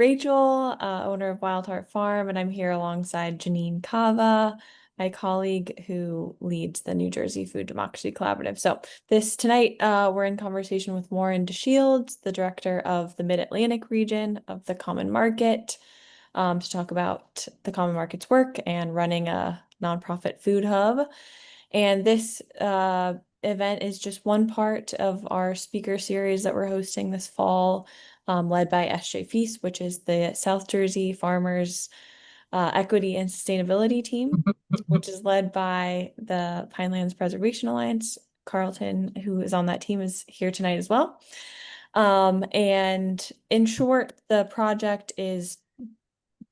Rachel, owner of Wild Heart Farm, and I'm here alongside Janine Cava, my colleague who leads the New Jersey Food Democracy Collaborative. So tonight, we're in conversation with Warren DeShields, the director of the Mid-Atlantic region of the Common Market, to talk about the Common Market's work and running a nonprofit food hub. And this event is just one part of our speaker series that we're hosting this fall, led by SJ Feast, which is the South Jersey Farmers Equity and Sustainability Team, which is led by the Pinelands Preservation Alliance. Carlton, who is on that team, is here tonight as well. And in short, the project is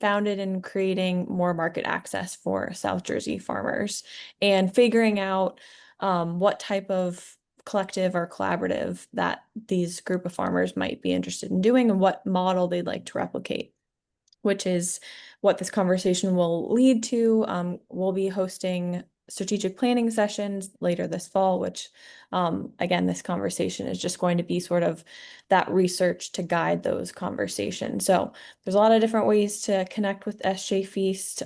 founded in creating more market access for South Jersey farmers and figuring out what type of collective or collaborative that these group of farmers might be interested in doing and what model they'd like to replicate, which is what this conversation will lead to. We'll be hosting strategic planning sessions later this fall, which again, this conversation is just going to be sort of that research to guide those conversations. So there's a lot of different ways to connect with SJ Feast.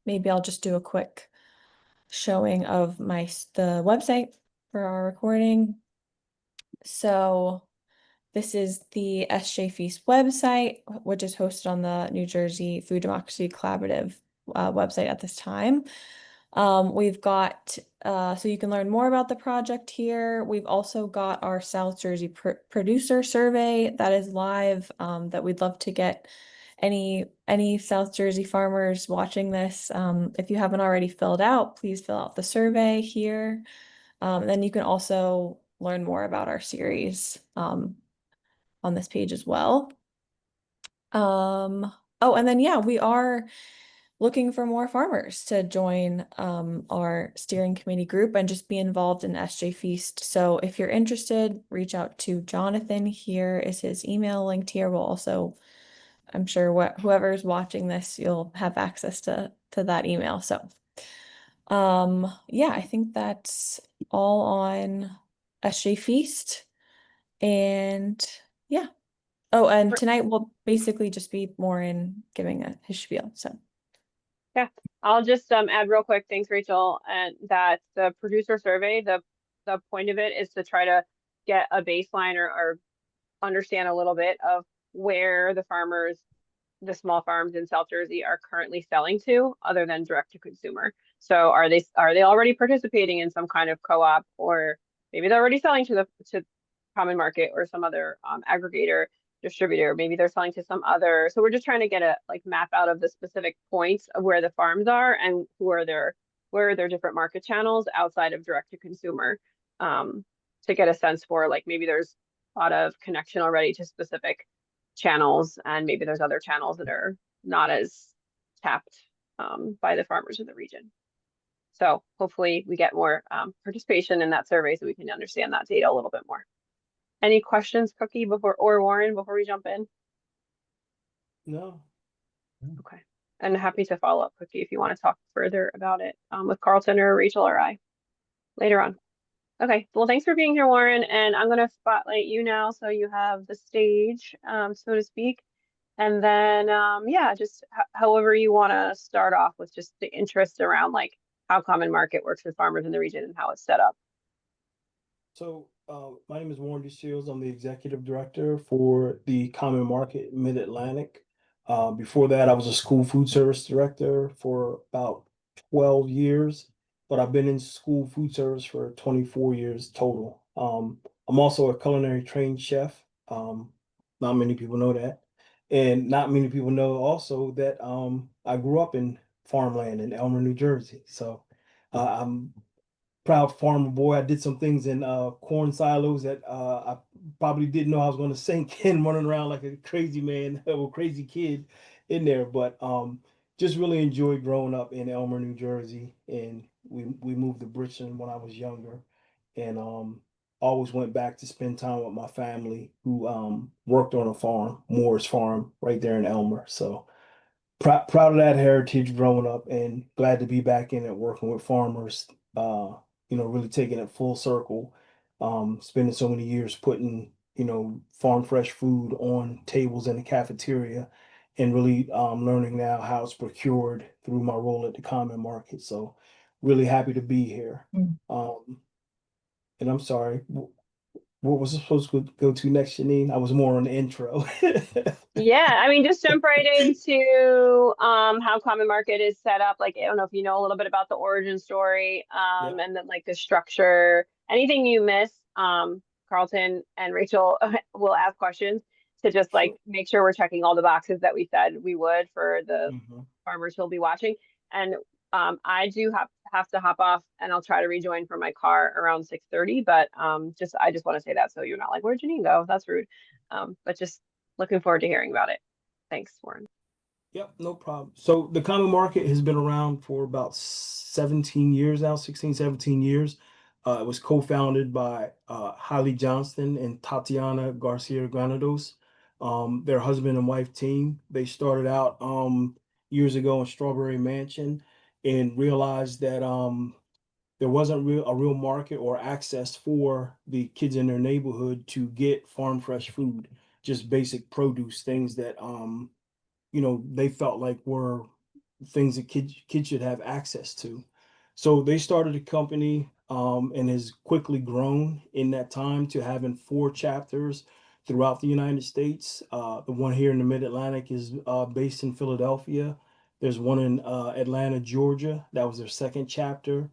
Maybe I'll just do a quick showing of the website for our recording. So this is the SJ Feast website, which is hosted on the New Jersey Food Democracy Collaborative website at this time. We've got, so you can learn more about the project here. We've also got our South Jersey producer survey that is live, that we'd love to get any South Jersey farmers watching this. If you haven't already filled out, please fill out the survey here. Then you can also learn more about our series on this page as well. Oh, and then, yeah, we are looking for more farmers to join our steering committee group and just be involved in SJ Feast. So if you're interested, reach out to Jonathan. Here is his email linked here. We'll also, I'm sure whoever's watching this, you'll have access to that email. So yeah, I think that's all on SJ Feast. And yeah. Oh, and tonight we'll basically just be more in giving his spiel. So yeah, I'll just add real quick. Thanks, Rachel. And that the producer survey, the point of it is to try to get a baseline or understand a little bit of where the farmers, the small farms in South Jersey are currently selling to, other than direct to consumer. So are they already participating in some kind of co-op, or maybe they're already selling to Common Market or some other aggregator distributor. Maybe they're selling to some other. So we're just trying to get a map out of the specific points of where the farms are and where are their different market channels outside of direct to consumer, to get a sense for maybe there's a lot of connection already to specific channels, and maybe there's other channels that are not as tapped by the farmers in the region. So hopefully we get more participation in that survey so we can understand that data a little bit more. Any questions, Cookie, or Warren, before we jump in? No. Okay. And happy to follow up, Cookie, if you want to talk further about it with Carlton or Rachel or I later on. Okay, well, thanks for being here, Warren. And I'm going to spotlight you now so you have the stage, so to speak. And then, yeah, just however you want to start off with just the interest around how Common Market works with farmers in the region and how it's set up. So my name is Warren DeShields. I'm the executive director for the Common Market Mid-Atlantic. Before that, I was a school food service director for about 12 years, but I've been in school food service for 24 years total. I'm also a culinary trained chef. Not many people know that. And not many people know also that I grew up in farmland in Elmer, New Jersey. So I'm proud farmer boy. I did some things in corn silos that I probably didn't know I was going to sink in, running around like a crazy man or crazy kid in there. But just really enjoyed growing up in Elmer, New Jersey, and we moved to Bridgeton when I was younger, and always went back to spend time with my family who worked on a farm, Moore's Farm, right there in Elmer. So proud of that heritage growing up, and glad to be back in it working with farmers. Really taking it full circle, spending so many years putting farm fresh food on tables in the cafeteria, and really learning now how it's procured through my role at the Common Market. So really happy to be here. Mm. And I'm sorry, what was I supposed to go to next, Janine? I was more on the intro. Yeah, I mean, just jump right into how Common Market is set up. Like, I don't know if you know a little bit about the origin story, Yeah. and then like the structure. Anything you miss, Carlton and Rachel will ask questions to just like Sure. make sure we're checking all the boxes that we said we would for the Mhm. farmers who'll be watching. And I do have to hop off, and I'll try to rejoin from my car around 6:30. But I just want to say that so you're not like, where'd Janine go? That's rude. But just looking forward to hearing about it. Thanks, Warren. Yep, no problem. So the Common Market has been around for about 17 years now, 16, 17 years. It was co-founded by Holly Johnston and Tatiana Garcia Granados, their husband and wife team. They started out years ago in Strawberry Mansion and realized that there wasn't a real market or access for the kids in their neighborhood to get farm fresh food, just basic produce, things that they felt like were things that kids should have access to. So they started a company and has quickly grown in that time to having 4 chapters throughout the United States. The one here in the Mid Atlantic is based in Philadelphia. There's one in Atlanta, Georgia. That was their second chapter,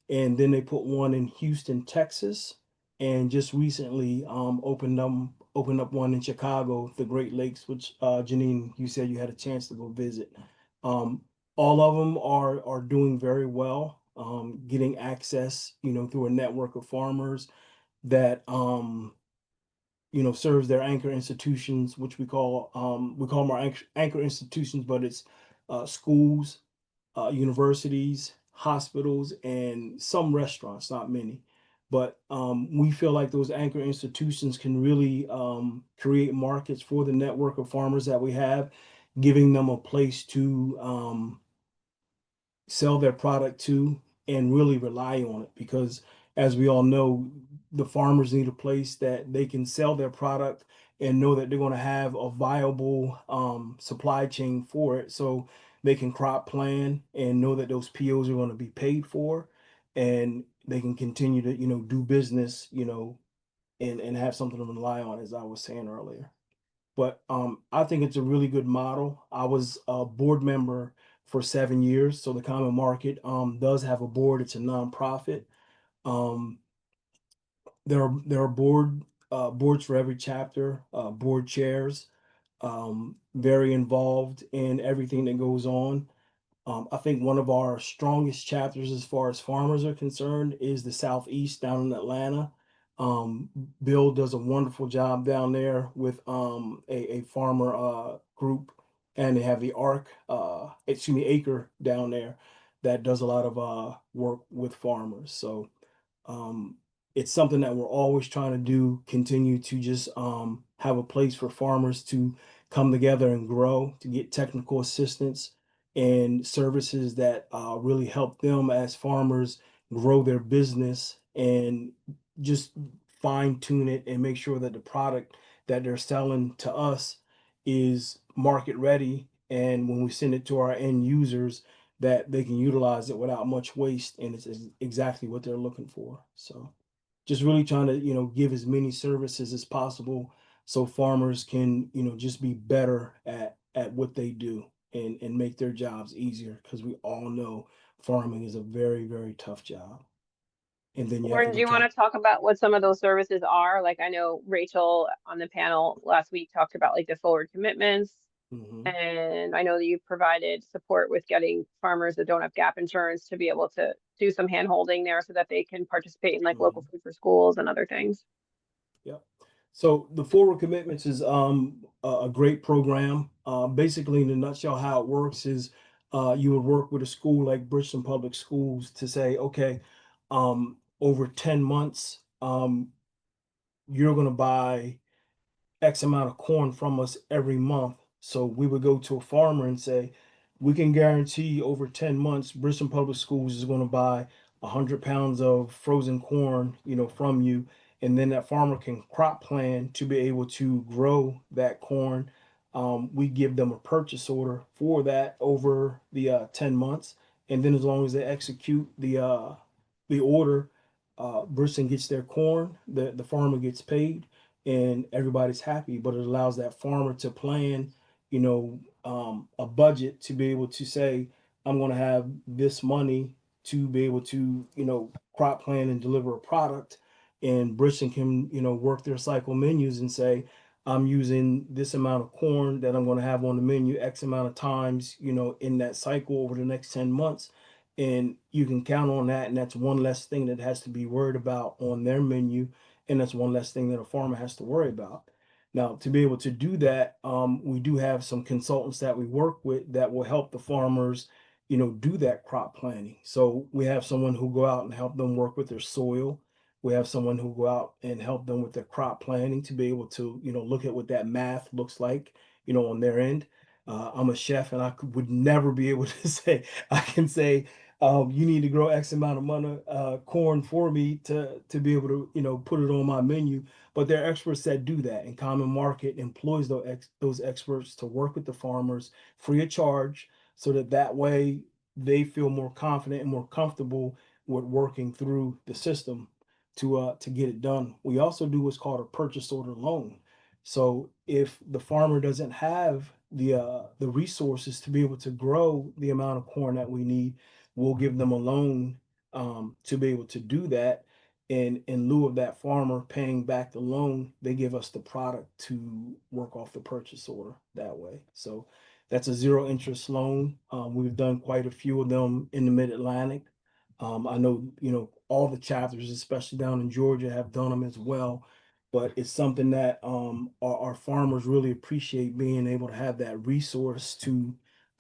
and then they put one in Houston, Texas, and just recently opened up one in Chicago, the Great Lakes, which Janine, you said you had a chance to go visit. Um, all of them are doing very well, getting access, through a network of farmers that serves their anchor institutions, which we call them our anchor institutions, but it's schools, universities, hospitals, and some restaurants, not many. But we feel like those anchor institutions can really create markets for the network of farmers that we have, giving them a place to sell their product to and really rely on it, because as we all know, the farmers need a place that they can sell their product and know that they're going to have a viable supply chain for it, so they can crop plan and know that those POs are going to be paid for, and they can continue to do business, and have something to rely on, as I was saying earlier. But I think it's a really good model. I was a board member for 7 years, so the Common Market does have a board. It's a nonprofit. Um, there are boards for every chapter, board chairs, very involved in everything that goes on. I think one of our strongest chapters as far as farmers are concerned is the Southeast down in Atlanta. Um, Bill does a wonderful job down there with a farmer group, and they have the Acre down there that does a lot of work with farmers. So um, it's something that we're always trying to do, continue to just have a place for farmers to come together and grow, to get technical assistance and services that really help them as farmers grow their business, and just fine tune it and make sure that the product that they're selling to us is market ready. And when we send it to our end users, that they can utilize it without much waste, and it's exactly what they're looking for. So just really trying to, give as many services as possible so farmers can, just be better at what they do, and make their jobs easier, because we all know farming is a very, very tough job. And then you have to Warren, do go you want try. to talk about what some of those services are? Like I know Rachel on the panel last week talked about like the forward commitments. Mhm. And I know that you've provided support with getting farmers that don't have gap insurance to be able to do some hand holding there so that they can participate in like local Mhm. food for schools and other things. Yep. So the forward commitments is a great program. Basically, in a nutshell, how it works is you would work with a school like Bridgeton Public Schools to say, okay, over 10 months, you're going to buy X amount of corn from us every month. So we would go to a farmer and say, we can guarantee over 10 months, Bristol Public Schools is going to buy 100 pounds of frozen corn, from you. and then that farmer can crop plan to be able to grow that corn. We give them a purchase order for that over the 10 months. And then as long as they execute the order, Britain gets their corn, the farmer gets paid, and everybody's happy. But it allows that farmer to plan, a budget to be able to say, I'm going to have this money to be able to, crop plan and deliver a product. And Britain can, work their cycle menus and say, I'm using this amount of corn that I'm going to have on the menu X amount of times, in that cycle over the next 10 months. And you can count on that. And that's one less thing that has to be worried about on their menu. And that's one less thing that a farmer has to worry about. Now, to be able to do that, we do have some consultants that we work with that will help the farmers, do that crop planning. So we have someone who go out and help them work with their soil. We have someone who go out and help them with their crop planning to be able to, look at what that math looks like, on their end. I'm a chef and would never be able to say, I can say, you need to grow X amount of money, corn for me to be able to, put it on my menu. But there are experts that do that, and Common Market employs those experts to work with the farmers free of charge, so that way they feel more confident and more comfortable with working through the system to get it done. We also do what's called a purchase order loan. So if the farmer doesn't have the resources to be able to grow the amount of corn that we need, we'll give them a loan to be able to do that. And in lieu of that farmer paying back the loan, they give us the product to work off the purchase order that way. So that's a zero interest loan. We've done quite a few of them in the Mid-Atlantic. I know, all the chapters, especially down in Georgia, have done them as well. But it's something that our farmers really appreciate, being able to have that resource to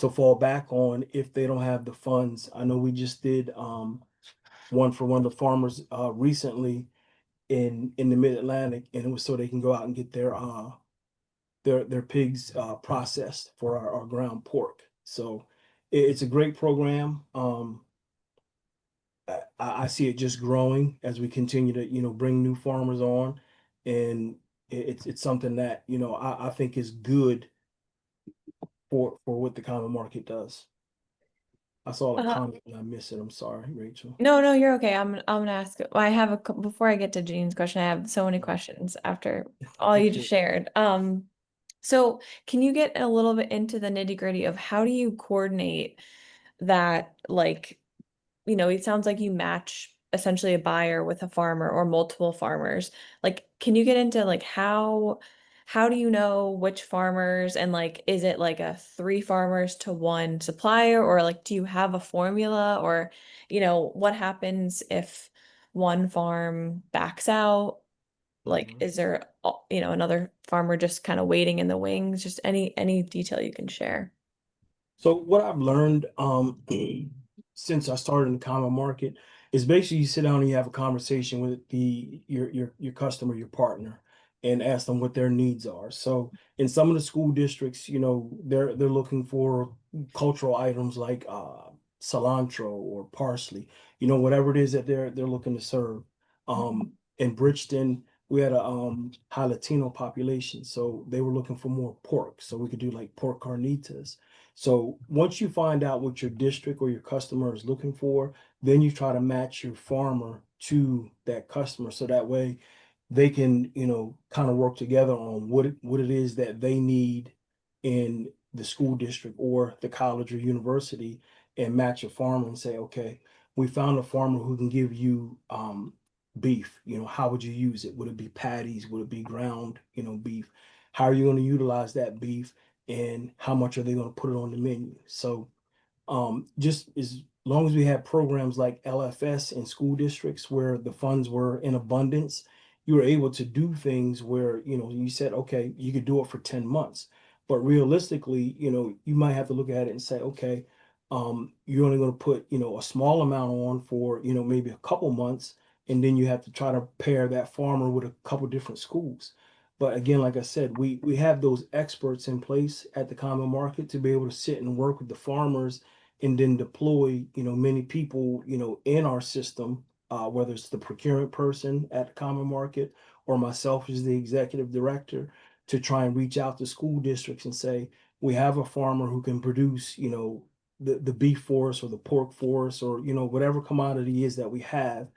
fall back on if they don't have the funds. I know we just did one for one of the farmers recently in the Mid-Atlantic, and it was so they can go out and get their pigs processed for our ground pork. So it's a great program. I see it just growing as we continue to, bring new farmers on, and it's something that, I think is good for what the common market does. I saw a Uh, comment and I missed it. I'm sorry, Rachel. no, you're okay. I'm gonna ask. I have before I get to Jean's question, I have so many questions after all you just shared. So can you get a little bit into the nitty-gritty of how do you coordinate that, like, it sounds like you match essentially a buyer with a farmer or multiple farmers. Like, can you get into like how do you know which farmers, and like is it like a three farmers to one supplier, or like do you have a formula, or what happens if one farm backs out? Like, Mhm. is there another farmer just kind of waiting in the wings? Just any detail you can share. So what I've learned since I started in the common market is basically you sit down and you have a conversation with your customer, your partner, and ask them what their needs are. So in some of the school districts, they're looking for cultural items like cilantro or parsley, whatever it is that they're looking to serve. In Bridgeton, we had a high Latino population, so they were looking for more pork, so we could do like pork carnitas. So once you find out what your district or your customer is looking for, then you try to match your farmer to that customer. So that way they can, kind of work together on what it is that they need in the school district or the college or university, and match a farmer and say, okay, we found a farmer who can give you beef. How would you use it? Would it be patties? Would it be ground, beef? How are you going to utilize that beef? And how much are they going to put it on the menu? So just as long as we have programs like LFS in school districts where the funds were in abundance, you were able to do things where, you said, okay, you could do it for 10 months. But realistically, you might have to look at it and say, okay, you're only going to put, a small amount on for, maybe a couple months. And then you have to try to pair that farmer with a couple different schools. But again, like I said, we have those experts in place at the common market to be able to sit and work with the farmers, and then deploy, many people, in our system whether it's the procurement person at the Common Market or myself as the executive director, to try and reach out to school districts and say, we have a farmer who can produce, the beef for us or the pork for us, or, whatever commodity is that we have.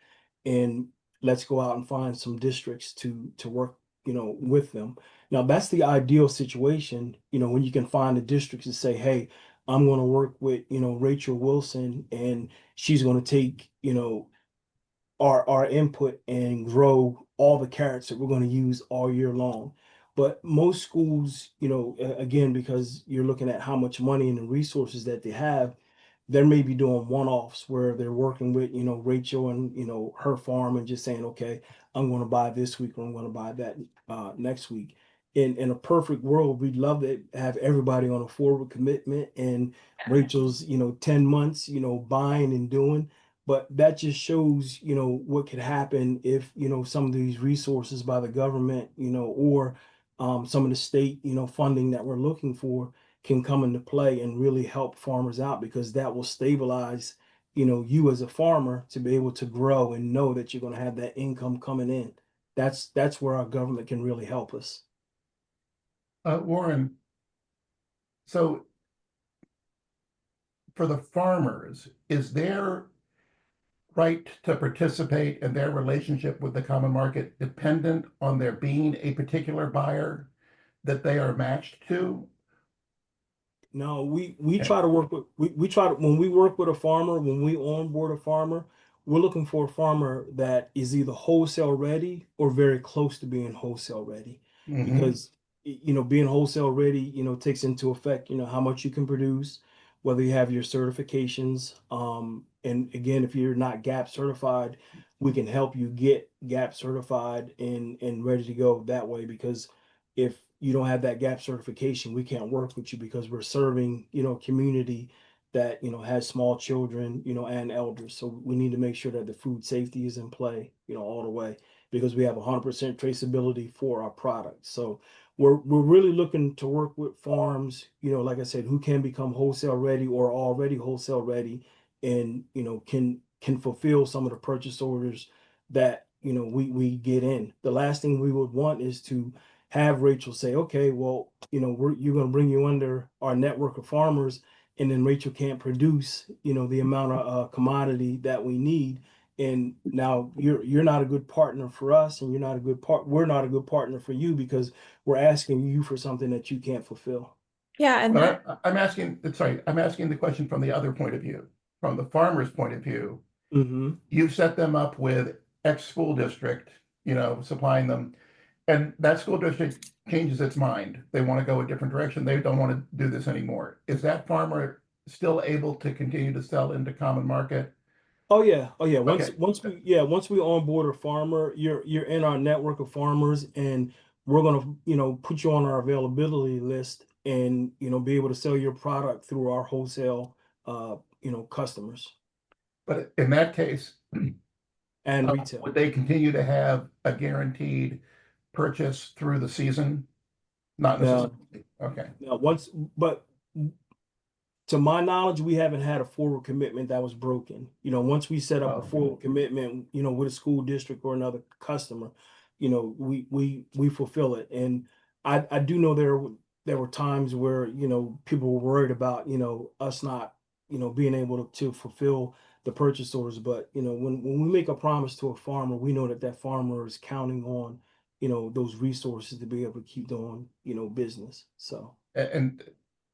And let's go out and find some districts to work, with them. Now, that's the ideal situation, when you can find the districts and say, hey, I'm going to work with, Rachel Wilson, and she's going to take, our input and grow all the carrots that we're going to use all year long. But most schools, again, because you're looking at how much money and the resources that they have, they may be doing one-offs where they're working with, Rachel and, her farm, and just saying, okay, I'm going to buy this week or I'm going to buy that next week. In a perfect world, we'd love to have everybody on a forward commitment, and Rachel's, 10 months, buying and doing. But that just shows, what could happen if, some of these resources by the government, or some of the state, funding that we're looking for can come into play and really help farmers out, because that will stabilize, you as a farmer to be able to grow and know that you're going to have that income coming in. That's where our government can really help us. Warren, so for the farmers, is their right to participate in their relationship with the common market dependent on there being a particular buyer that they are matched to? No, we try to work with we try to when we work with a farmer, when we onboard a farmer, we're looking for a farmer that is either wholesale ready or very close to being wholesale ready. Mhm. Because being wholesale ready, takes into effect, how much you can produce, whether you have your certifications. And again, if you're not GAP certified, we can help you get GAP certified and ready to go that way. Because if you don't have that GAP certification, we can't work with you, because we're serving, community that, has small children, and elders. So we need to make sure that the food safety is in play, all the way, because we have 100% traceability for our products. So we're really looking to work with farms, like I said, who can become wholesale ready or already wholesale ready, and, can fulfill some of the purchase orders that, we get in. The last thing we would want is to have Rachel say, okay, well, you're going to bring you under our network of farmers, and then Rachel can't produce, the amount of commodity that we need. And now you're not a good partner for us, and we're not a good partner for you, because we're asking you for something that you can't fulfill. Yeah, and that, But I'm asking the question from the other point of view, from the farmer's point of view. Mm-hmm. You've set them up with X school district, supplying them, and that school district changes its mind. They want to go a different direction. They don't want to do this anymore. Is that farmer still able to continue to sell into common market? Oh yeah. Oh yeah. Once Okay. once we onboard a farmer, you're in our network of farmers, and we're gonna, put you on our availability list, and, be able to sell your product through our wholesale customers But in that case, and retail. would they continue to have a guaranteed purchase through the season? Not Now, necessarily. Okay. but to my knowledge, we haven't had a forward commitment that was broken. Once we set up a Oh. forward commitment, with a school district or another customer, we fulfill it. And I do know there were times where, people were worried about, us not, being able to fulfill the purchase orders. But, when we make a promise to a farmer, we know that that farmer is counting on, those resources to be able to keep doing, business. So. And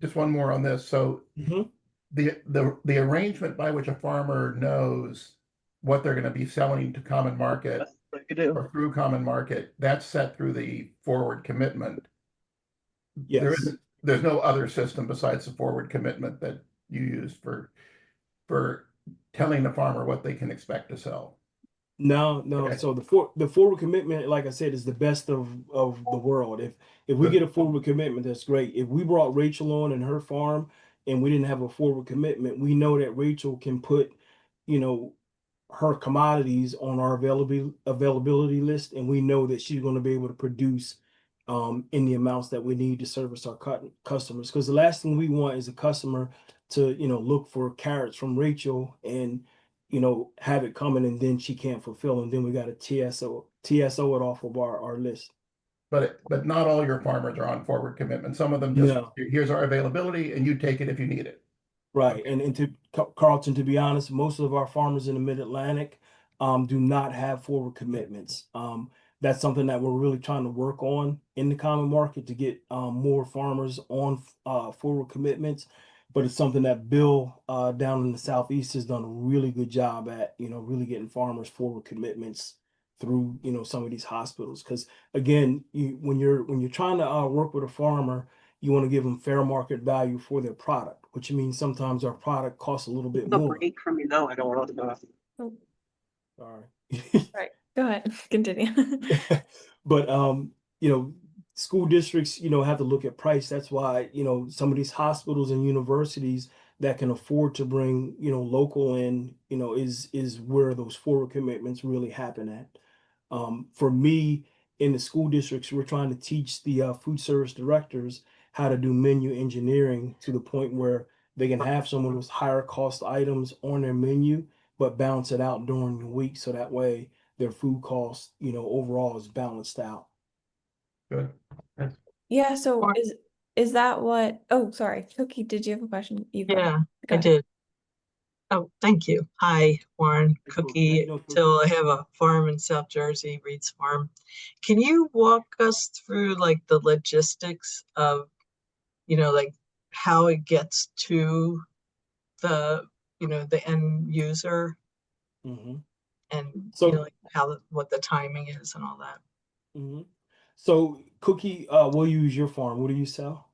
just one more on this. So Mhm. the arrangement by which a farmer knows what they're going to be selling to common market or through common market, that's set through the forward commitment. Yes. There's no other system besides the forward commitment that you use for telling the farmer what they can expect to sell. No, no. Okay. So the forward commitment, like I said, is the best of the world. If we get a forward commitment, that's great. If we brought Rachel on and her farm, and we didn't have a forward commitment, we know that Rachel can put, you know, her commodities on our availability list, and we know that she's going to be able to produce in the amounts that we need to service our customers. Because the last thing we want is a customer to, look for carrots from Rachel, and have it coming and then she can't fulfill, and then we got to TSO it off of our list. But not all your farmers are on forward commitment. Some of them just, No. here's our availability and you take it if you need it. Right. Okay. And to Carlton, to be honest, most of our farmers in the Mid-Atlantic do not have forward commitments. That's something that we're really trying to work on in the common market to get more farmers on forward commitments. But it's something that Bill down in the Southeast has done a really good job at, really getting farmers forward commitments through, some of these hospitals. Because again, when you're trying to work with a farmer, you want to give them fair market value for their product, which means sometimes our product costs a little bit The more. break from you though, I don't want to go. Oh, Sorry. right, go ahead, continue. But school districts, have to look at price. That's why, some of these hospitals and universities that can afford to bring, local in, is where those forward commitments really happen at. For me, in the school districts, we're trying to teach the food service directors how to do menu engineering to the point where they can have some of those higher cost items on their menu, but balance it out during the week. So that way their food cost, overall is balanced out. Good. Yeah, so Or- is that what, oh, sorry, Cookie, did you have a question? You go ahead. Yeah, Go I ahead. did. Oh, thank you. Hi, Warren, How you Cookie. doing, Cookie? Till I have a farm in South Jersey, Reed's Farm. Can you walk us through like the logistics of, like how it gets to the, the end user Mhm. and, So, like what the timing is and all that? mhm. So Cookie, we'll use your farm. What do you sell?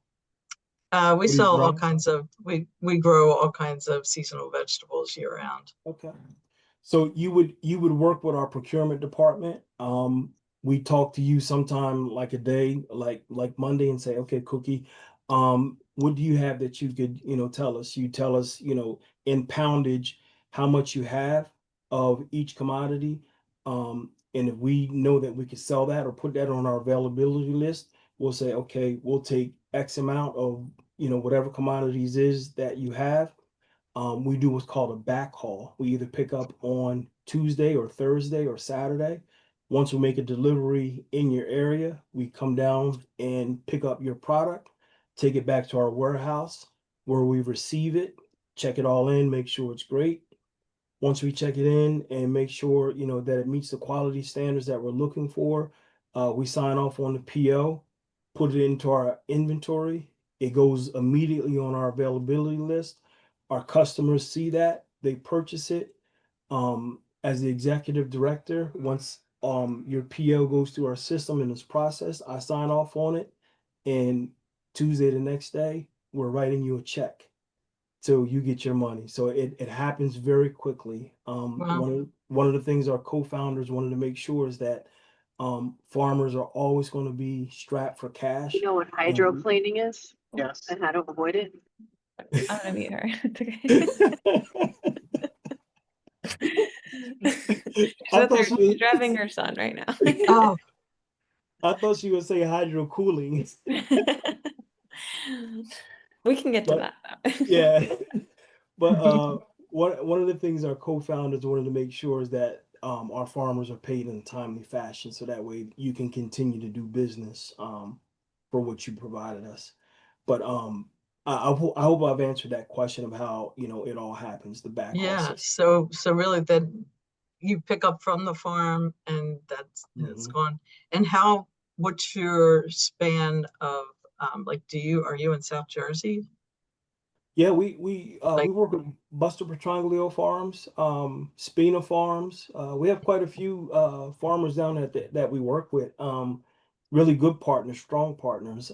We What do you sell all grow? kinds of, we grow all kinds of seasonal vegetables year round. Okay. So you would work with our procurement department. We talk to you sometime like a day, like Monday, and say, okay, Cookie, what do you have that you could, tell us? You tell us, in poundage, how much you have of each commodity. And if we know that we could sell that or put that on our availability list, we'll say, okay, we'll take X amount of, whatever commodities is that you have. We do what's called a back haul. We either pick up on Tuesday or Thursday or Saturday. Once we make a delivery in your area, we come down and pick up your product, take it back to our warehouse where we receive it, check it all in, make sure it's great. Once we check it in and make sure, that it meets the quality standards that we're looking for, we sign off on the PO, put it into our inventory. It goes immediately on our availability list. Our customers see that, they purchase it. As the executive director, once your PO goes through our system and is processed, I sign off on it. And Tuesday the next day, we're writing you a check. So you get your money. So it happens very quickly. Wow. One of the things our co-founders wanted to make sure is that farmers are always going to be strapped for cash. You know what hydroplaning is? Yes. And how to avoid it? I'm gonna mute her. It's okay. I thought she She's driving her son right now. Oh, I thought she would say hydro cooling. We can get to But- that though. Yeah. But one of the things our co-founders wanted to make sure is that our farmers are paid in a timely fashion, so that way you can continue to do business for what you provided us. But I hope I've answered that question of how it all happens, the back yeah. system. So really then you pick up from the farm and it's Mhm. gone. And what's your span of like are you in South Jersey? Yeah, we Like- work with Buster Petrangelo Farms, Spina Farms. We have quite a few farmers down that we work with. Really good partners, strong partners.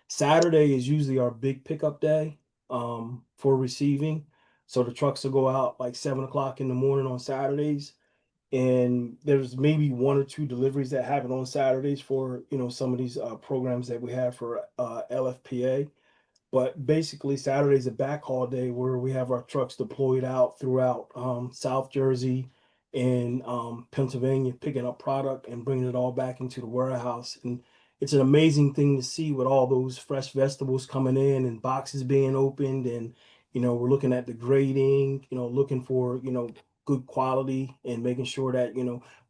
Saturday is usually our big pickup day for receiving. So the trucks will go out like 7 o'clock in the morning on Saturdays. And there's maybe one or two deliveries that happen on Saturdays for some of these programs that we have for LFPA. But basically, Saturday's a backhaul day where we have our trucks deployed out throughout South Jersey and Pennsylvania, picking up product and bringing it all back into the warehouse. And it's an amazing thing to see with all those fresh vegetables coming in and boxes being opened. And, we're looking at the grading, looking for, good quality and making sure that,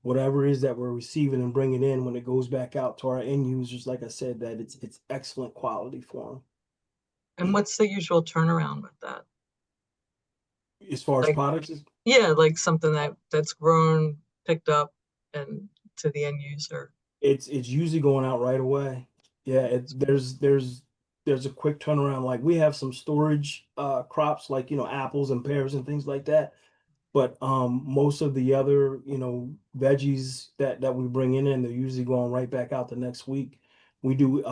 whatever it is that we're receiving and bringing in when it goes back out to our end users, like I said, that it's excellent quality for them. And what's the usual turnaround with that? As far as Like- products, Yeah, like something that's grown, picked up, and to the end user. it's usually going out right away. Yeah, there's a quick turnaround. Like we have some storage crops like apples and pears and things like that. But most of the other, veggies that we bring in, they're usually going right back out the next week. We do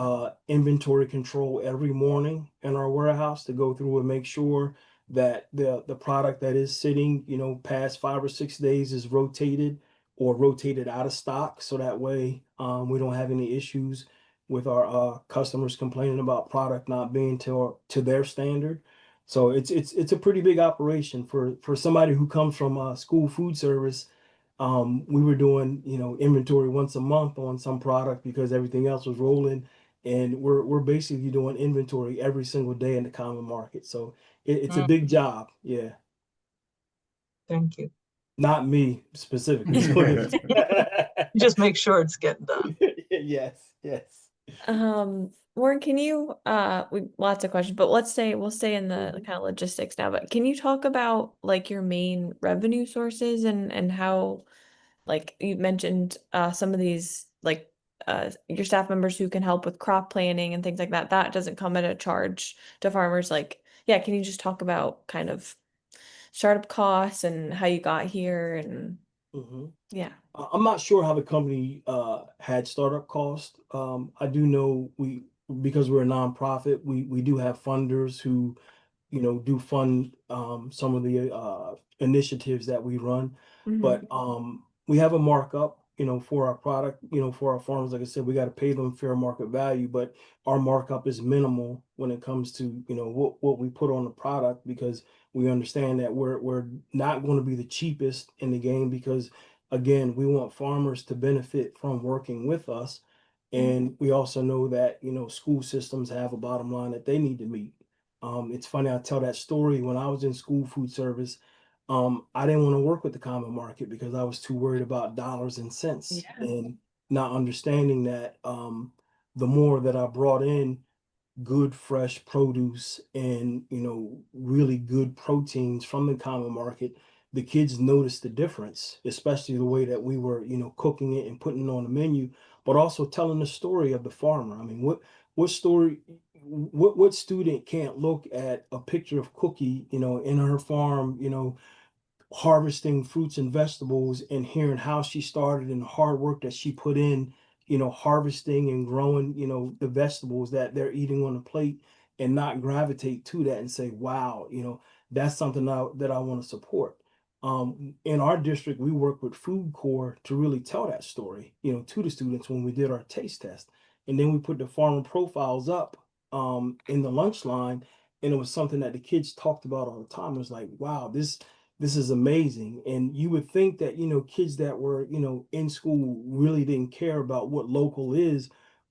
inventory control every morning in our warehouse to go through and make sure that the product that is sitting, past 5 or 6 days is rotated or rotated out of stock. So that way we don't have any issues with our customers complaining about product not being to their standard. So it's a pretty big operation for somebody who comes from school food service. We were doing inventory once a month on some product because everything else was rolling, and we're basically doing inventory every single day in the common market. So it's a big job. Yeah, Thank you. not me specifically. Just make sure it's getting done. Yes, yes. Warren, can you lots of questions, but we'll stay in the kind of logistics now, but can you talk about like your main revenue sources and how, like you mentioned some of these like your staff members who can help with crop planning and things like that, that doesn't come at a charge to farmers. Like, yeah, can you just talk about kind of startup costs and how you got here and yeah. I'm not sure how the company had startup costs. I do know because we're a nonprofit, we do have funders who do fund some of the initiatives that we run. But we have a markup, for our product, for our farmers. Like I said, we got to pay them fair market value, but our markup is minimal when it comes to, what we put on the product, because we understand that we're not going to be the cheapest in the game, because again, we want farmers to benefit from working with us. And we also know that, school systems have a bottom line that they need to meet. It's funny, I tell that story when I was in school food service. I didn't want to work with the common market because I was too worried about dollars and cents, and not understanding that the more that I brought in good fresh produce and really good proteins from the common market, the kids noticed the difference, especially the way that we were cooking it and putting it on the menu, but also telling the story of the farmer. I mean, what story, what student can't look at a picture of Cookie in her farm, harvesting fruits and vegetables, and hearing how she started and the hard work that she put in, harvesting and growing, the vegetables that they're eating on the plate, and not gravitate to that and say, wow, that's something that I want to support. In our district, we work with Food Corps to really tell that story, to the students when we did our taste test. And then we put the farmer profiles up in the lunch line, and it was something that the kids talked about all the time. It was like, wow, this is amazing. And you would think that, kids that were, in school really didn't care about what local is,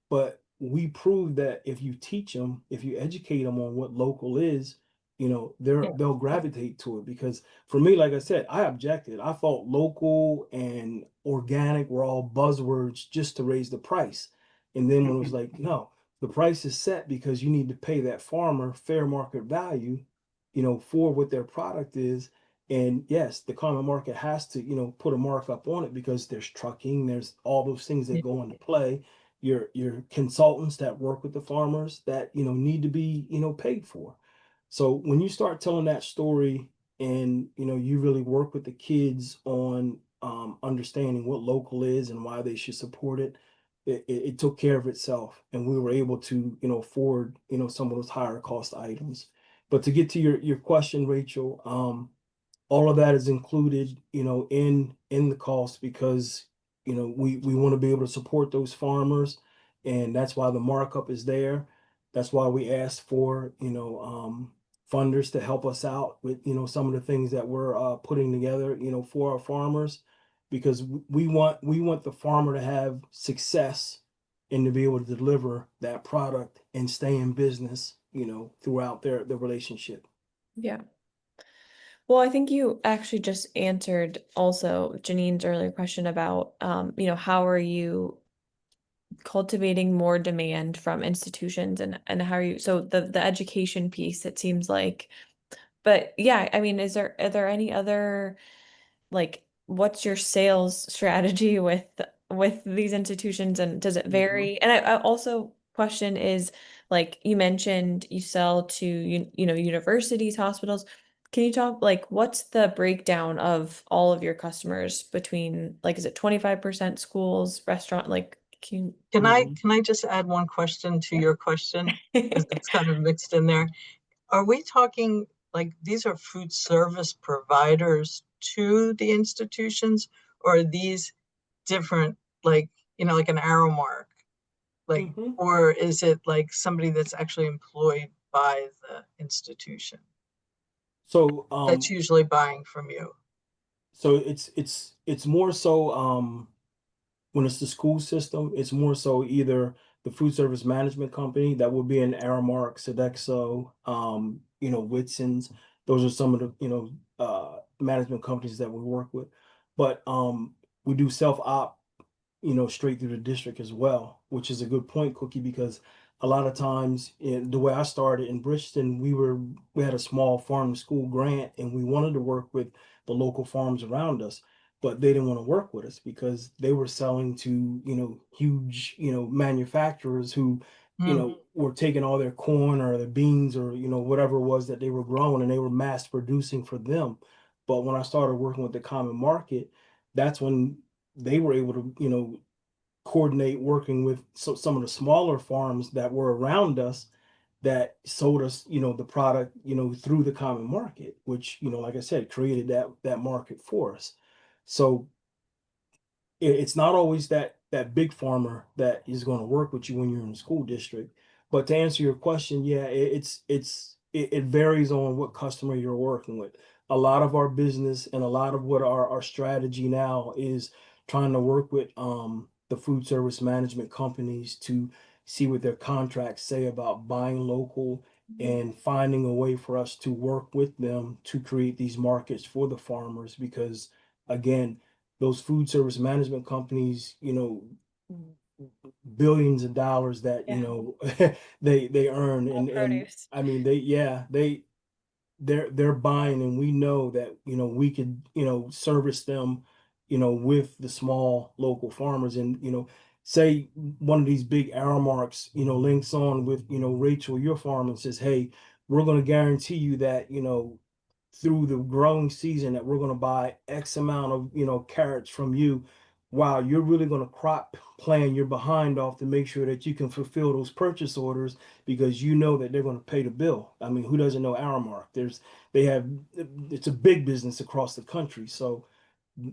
but we proved that if you teach them, if you educate them on what local is, they'll gravitate to it. Because for me, like I said, I objected. I thought local and organic were all buzzwords just to raise the price. And then when it was like, no, the price is set because you need to pay that farmer fair market value, for what their product is. And yes, the common market has to, put a markup on it because there's trucking, there's all those things that go into play. Your consultants that work with the farmers that, need to be, paid for. So when you start telling that story and, you really work with the kids on understanding what local is and why they should support it, it took care of itself. And we were able to, afford, some of those higher cost items. But to get to your question, Rachel, all of that is included, in the cost, because, we want to be able to support those farmers, and that's why the markup is there. That's why we asked for, funders to help us out with, some of the things that we're putting together, for our farmers, because we want the farmer to have success and to be able to deliver that product and stay in business, throughout the relationship. Yeah. Well, I think you actually just answered also Janine's earlier question about, how are you cultivating more demand from institutions and how are you, so the education piece, it seems like, but yeah, I mean, are there any other, like, what's your sales strategy with these institutions and does it vary? And I also question is, like you mentioned, you sell to universities, hospitals. Can you talk, like, what's the breakdown of all of your customers between, like, is it 25% schools, restaurant, like, can Can I just add one question to Yeah. your question? Because you it's kind of mixed in there. Are we talking like these are food service providers to the institutions, or are these different, like, like an arrow mark? Like, Mhm. or is it like somebody that's actually employed by the institution So that's usually buying from you? so it's more so when it's the school system, it's more so either the food service management company that would be in Aramark, Sodexo, Whitson's. Those are some of the, management companies that we work with. But we do self-op, straight through the district as well, which is a good point, Cookie, because a lot of times the way I started in Bridgeton, we had a small farm to school grant and we wanted to work with the local farms around us, but they didn't want to work with us because they were selling to, huge, manufacturers who, were taking all their corn or their beans or, whatever it was that they were growing and they were mass producing for them. But when I started working with the common market, that's when they were able to, coordinate working with some of the smaller farms that were around us that sold us, the product, through the common market, which, like I said, created that market for us. So it's not always that big farmer that is going to work with you when you're in the school district. But to answer your question, yeah, it varies on what customer you're working with. A lot of our business and a lot of what our strategy now is trying to work with the food service management companies to see what their contracts say about buying local and finding a way for us to work with them to create these markets for the farmers because again, those food service management companies, billions of dollars that, Yeah. they earn All and produce. I mean they're buying and we know that, we could, service them, with the small local farmers and, say one of these big arrow marks, links on with, Rachel, your farm and says, hey, we're going to guarantee you that, through the growing season that we're going to buy X amount of, carrots from you. Wow, you're really going to crop plan your behind off to make sure that you can fulfill those purchase orders because you know that they're going to pay the bill. I mean, who doesn't know Aramark? It's a big business across the country. So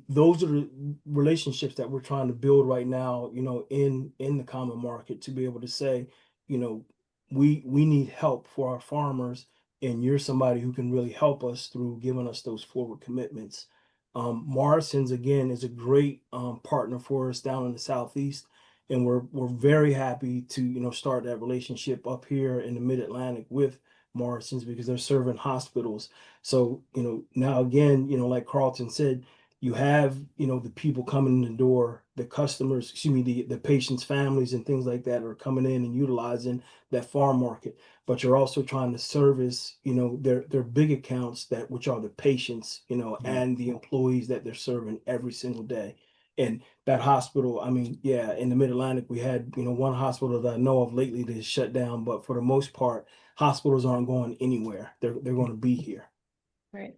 those are the relationships that we're trying to build right now, in the common market to be able to say, you know, we need help for our farmers and you're somebody who can really help us through giving us those forward commitments. Morrison's again is a great partner for us down in the southeast, and we're very happy to start that relationship up here in the Mid Atlantic with Morrison's because they're serving hospitals. So now again, like Carlton said, you have the people coming in the door, the customers, excuse me, the patients' families and things like that are coming in and utilizing that farm market, but you're also trying to service, their big accounts that which are the patients, and the employees that they're serving every single day. And that hospital, I mean, yeah, in the Mid-Atlantic, we had, one hospital that I know of lately that is shut down, but for the most part, hospitals aren't going anywhere. They're going to be here. Right.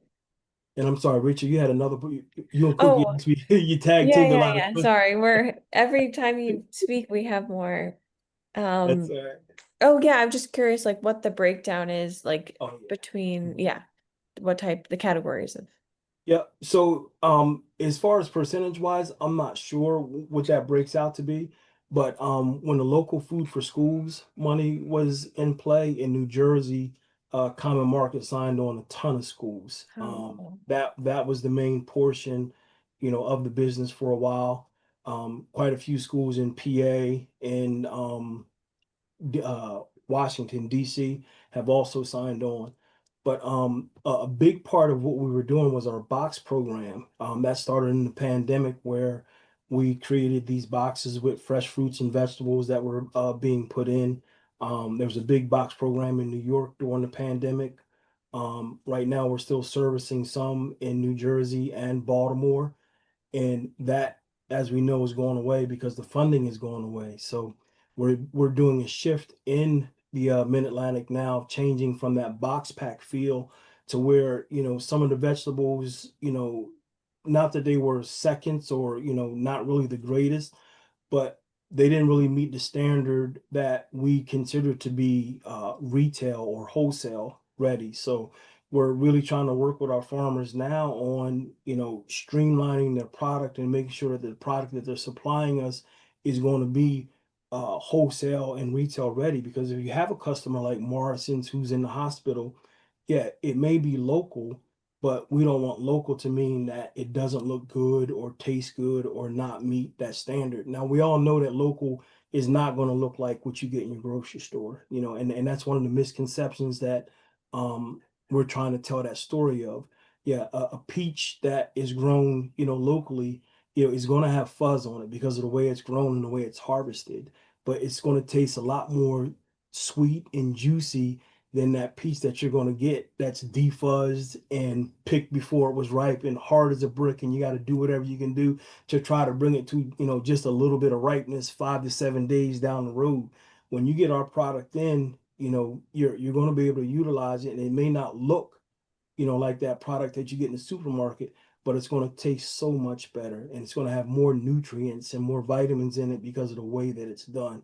And I'm sorry, Richard, you had another, you and Cookie, Oh, you tag yeah, teamed a yeah, lot yeah. of. Sorry. Every time you speak, we have more. That's Um, oh yeah, I'm just curious, like, what the breakdown is, like, oh yeah. between, yeah, what type, the categories of. Yeah. So, as far as percentage wise, I'm not sure what that breaks out to be. But when the local food for schools money was in play in New Jersey, Common Market signed on a ton of schools. Oh. That was the main portion, of the business for a while. Quite a few schools in PA and Washington D.C. have also signed on. But a big part of what we were doing was our box program. That started in the pandemic where we created these boxes with fresh fruits and vegetables that were being put in. There was a big box program in New York during the pandemic. Right now, we're still servicing some in New Jersey and Baltimore, and that, as we know, is going away because the funding is going away. So we're doing a shift in the Mid-Atlantic now, changing from that box pack feel to where, some of the vegetables, not that they were seconds or, not really the greatest, but they didn't really meet the standard that we consider to be retail or wholesale ready. So we're really trying to work with our farmers now on, streamlining their product and making sure that the product that they're supplying us is going to be wholesale and retail ready. Because if you have a customer like Morrison's who's in the hospital, yeah, it may be local, but we don't want local to mean that it doesn't look good or taste good or not meet that standard. Now, we all know that local is not going to look like what you get in your grocery store, and that's one of the misconceptions that we're trying to tell that story of. Yeah, a peach that is grown, locally, is going to have fuzz on it because of the way it's grown and the way it's harvested, but it's going to taste a lot more sweet and juicy than that piece that you're going to get that's defuzzed and picked before it was ripe and hard as a brick, and you got to do whatever you can do to try to bring it to, just a little bit of ripeness 5 to 7 days down the road. When you get our product in, you're going to be able to utilize it, and it may not look, like that product that you get in the supermarket, but it's going to taste so much better, and it's going to have more nutrients and more vitamins in it because of the way that it's done.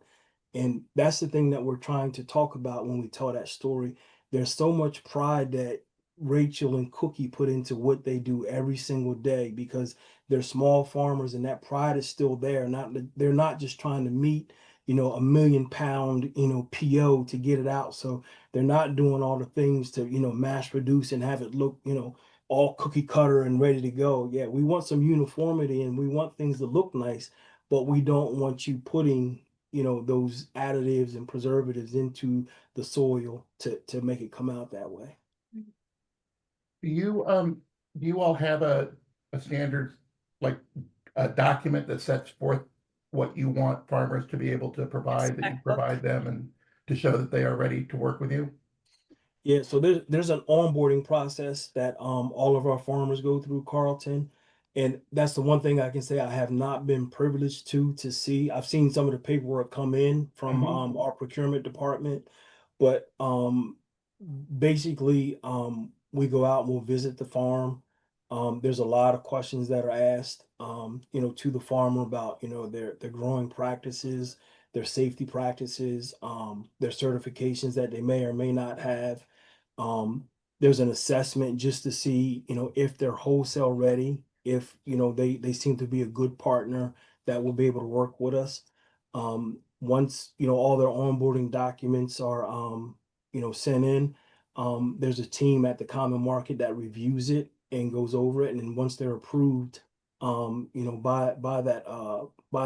And that's the thing that we're trying to talk about when we tell that story. There's so much pride that Rachel and Cookie put into what they do every single day because they're small farmers, and that pride is still there. They're not just trying to meet, a 1 million pound, PO to get it out. So they're not doing all the things to, mass produce and have it look, all cookie cutter and ready to go. Yeah, we want some uniformity and we want things to look nice, but we don't want you putting, those additives and preservatives into the soil to make it come out that way. Do you all have a standard, like a document that sets forth what you want farmers to be able to provide, that you provide them, and to show that they are ready to work with you? Yeah, so there's an onboarding process that all of our farmers go through, Carlton. And that's the one thing I can say I have not been privileged to see. I've seen some of the paperwork come in from our procurement department, but basically we go out and we'll visit the farm. There's a lot of questions that are asked to the farmer about, their growing practices, their safety practices, their certifications that they may or may not have. Um, there's an assessment just to see, if they're wholesale ready, if, they seem to be a good partner that will be able to work with us. Once, all their onboarding documents are, sent in, there's a team at the Common Market that reviews it and goes over it. And then once they're approved, by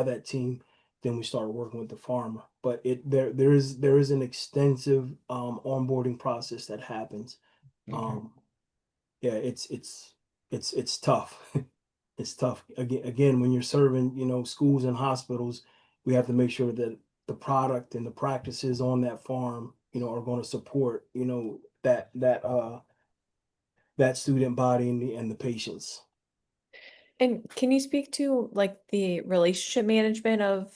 that team, then we start working with the farmer. But there is an extensive onboarding process that happens. Okay. Yeah, it's tough. It's tough. Again, when you're serving, schools and hospitals, we have to make sure that the product and the practices on that farm, are going to support, that student body and the patients. And can you speak to like the relationship management of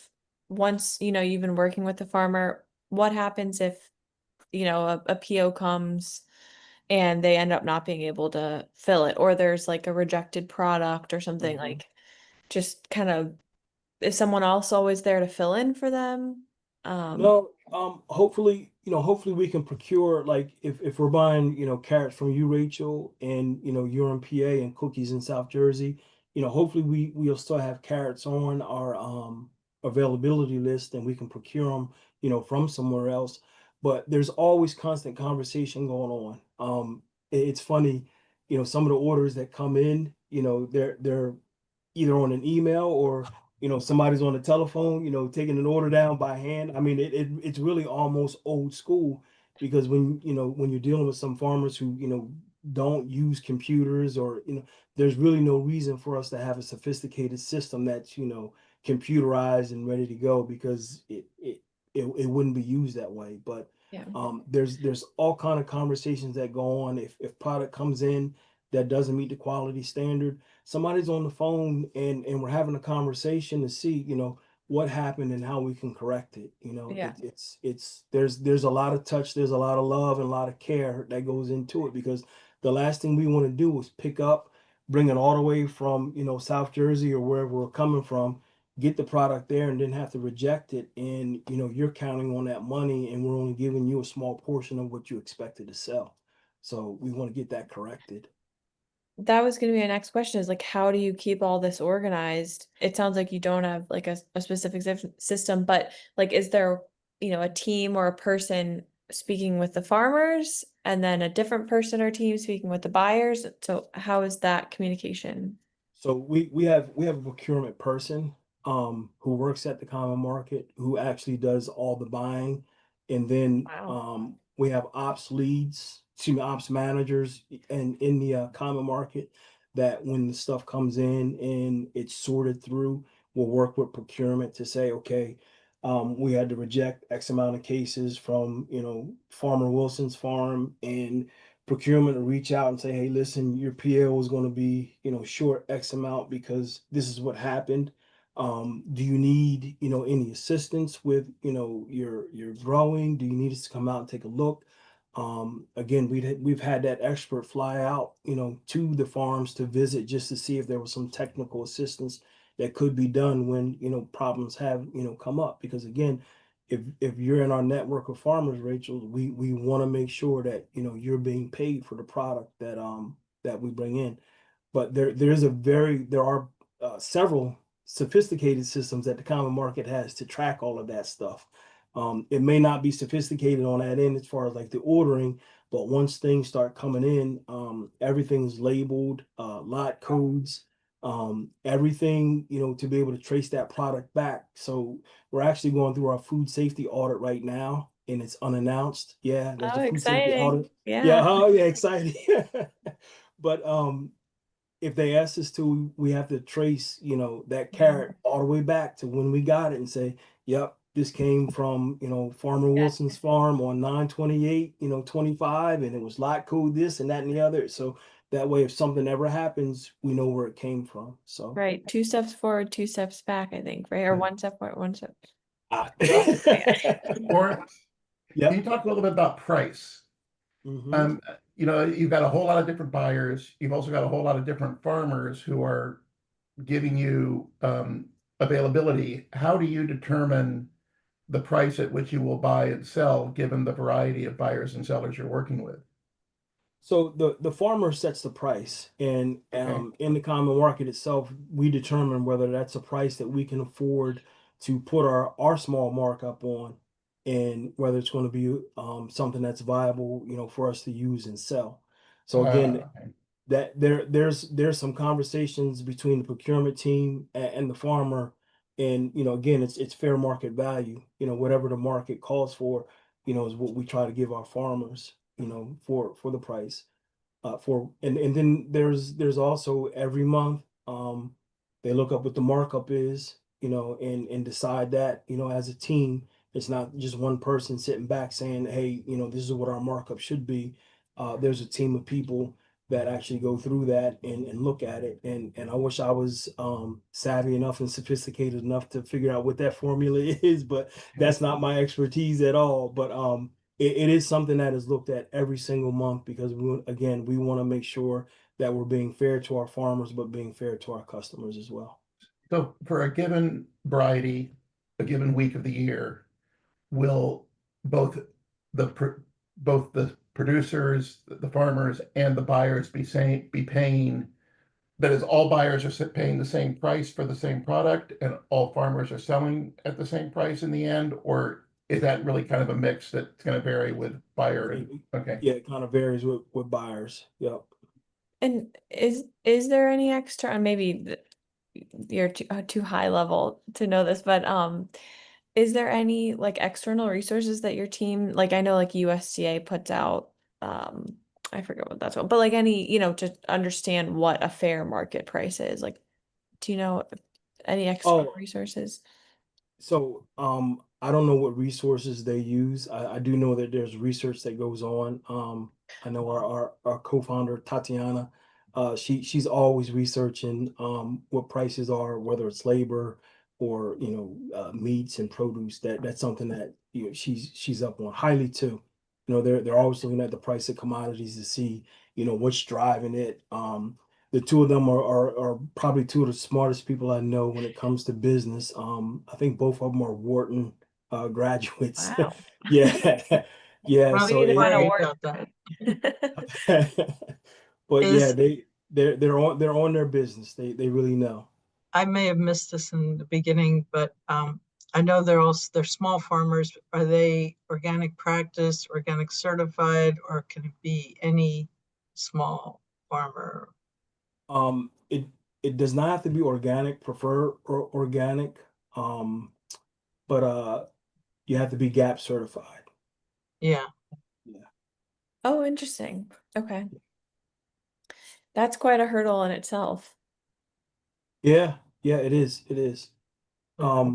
once, you've been working with the farmer, what happens if, a PO comes and they end up not being able to fill it, or there's like a rejected product or something, like just kind of, is someone else always there to fill in for them? No, hopefully we can procure, like, if we're buying, carrots from you, Rachel, and you're in PA and cookies in South Jersey, hopefully we'll still have carrots on our availability list and we can procure them, from somewhere else. But there's always constant conversation going on. It's funny, some of the orders that come in, they're either on an email or somebody's on the telephone, taking an order down by hand. I mean, it's really almost old school. because when you're dealing with some farmers who, don't use computers, or, there's really no reason for us to have a sophisticated system that's, computerized and ready to go, because it wouldn't be used that way. But Yeah. there's all kind of conversations that go on. If product comes in that doesn't meet the quality standard, somebody's on the phone, and we're having a conversation to see, what happened and how we can correct it. Yeah. There's a lot of touch, there's a lot of love and a lot of care that goes into it, because the last thing we want to do is pick up, bring it all the way from, South Jersey or wherever we're coming from, get the product there, and then have to reject it. And, you're counting on that money, and we're only giving you a small portion of what you expected to sell. So we want to get that corrected. That was going to be my next question, is like, how do you keep all this organized? It sounds like you don't have like a specific system, but like, is there, a team or a person speaking with the farmers and then a different person or team speaking with the buyers? So how is that communication? So we have a procurement person who works at the common market, who actually does all the buying. And then Wow. we have ops leads, ops managers in the common market, that when the stuff comes in and it's sorted through, we'll work with procurement to say, okay, we had to reject X amount of cases from, Farmer Wilson's farm, and procurement to reach out and say, hey, listen, your PL is going to be, short X amount because this is what happened. Do you need, any assistance with, your growing? Do you need us to come out and take a look? Again, we've had that expert fly out, to the farms to visit, just to see if there was some technical assistance that could be done when, problems have, come up. Because again, if you're in our network of farmers, Rachel, we want to make sure that, you're being paid for the product that we bring in. But there are several sophisticated systems that the common market has to track all of that stuff. It may not be sophisticated on that end as far as like the ordering, but once things start coming in, everything's labeled, lot codes, everything, to be able to trace that product back. So we're actually going through our food safety audit right now, and it's unannounced. Yeah, there's Oh, a food safety exciting. audit. Yeah, Yeah. oh yeah, exciting. But if they ask us to, we have to trace, that carrot all the way back to when we got it, and say, yep, this came from, Farmer Yeah. Wilson's farm on 9/28, 25, and it was lot code this and that and the other. So that way, if something ever happens, we know where it came from. So Right. 2 steps forward, 2 steps back, I think, right? Or 1 step forward, 1 step. ah. Or can you Yep. talk a little bit about price? Hmm. You've got a whole lot of different buyers. You've also got a whole lot of different farmers who are giving you availability. How do you determine the price at which you will buy and sell, given the variety of buyers and sellers you're working with? So the farmer sets the price, and Okay. in the common market itself, we determine whether that's a price that we can afford to put our small markup on, and whether it's going to be something that's viable, for us to use and sell. So again, Okay. that there's some conversations between the procurement team and the farmer. And again, it's fair market value. Whatever the market calls for, is what we try to give our farmers, for the price. And then there's also every month, they look up what the markup is, and decide that, as a team. It's not just one person sitting back saying, hey, this is what our markup should be. There's a team of people that actually go through that and look at it. And I wish I was savvy enough and sophisticated enough to figure out what that formula is, but that's not my expertise at all. But it is something that is looked at every single month, because we want to make sure that we're being fair to our farmers, but being fair to our customers as well. So for a given variety, a given week of the year, will both both the producers, the farmers, and the buyers be paying? That is, all buyers are paying the same price for the same product, and all farmers are selling at the same price in the end, or is that really kind of a mix that's going to vary with buyer and okay? Yeah, it kind of varies with buyers. Yep. And is there any extra, and maybe you're too high level to know this, but is there any like external resources that your team, like I know like USDA puts out, I forget what that's called, but like any, to understand what a fair market price is, like, do you know any external Oh, resources? so I don't know what resources they use. I do know that there's research that goes on. I know our co-founder Tatiana, she's always researching what prices are, whether it's labor or meats and produce. That's something that she's up on highly too. They're always looking at the price of commodities to see what's driving it. The two of them are probably two of the smartest people I know when it comes to business. I think both of them are Wharton graduates. Wow. Yeah, yeah. Well, So we need to find a Worry word. about that. but yeah, Is, they're on their business. They really know. I may have missed this in the beginning, but I know they're small farmers. Are they organic practice, organic certified, or can it be any small farmer? It does not have to be organic. Prefer organic. But you have to be GAP certified. Yeah. Yeah. Oh, interesting. Okay. That's quite a hurdle in itself. Yeah, yeah, it is. It is. Yeah.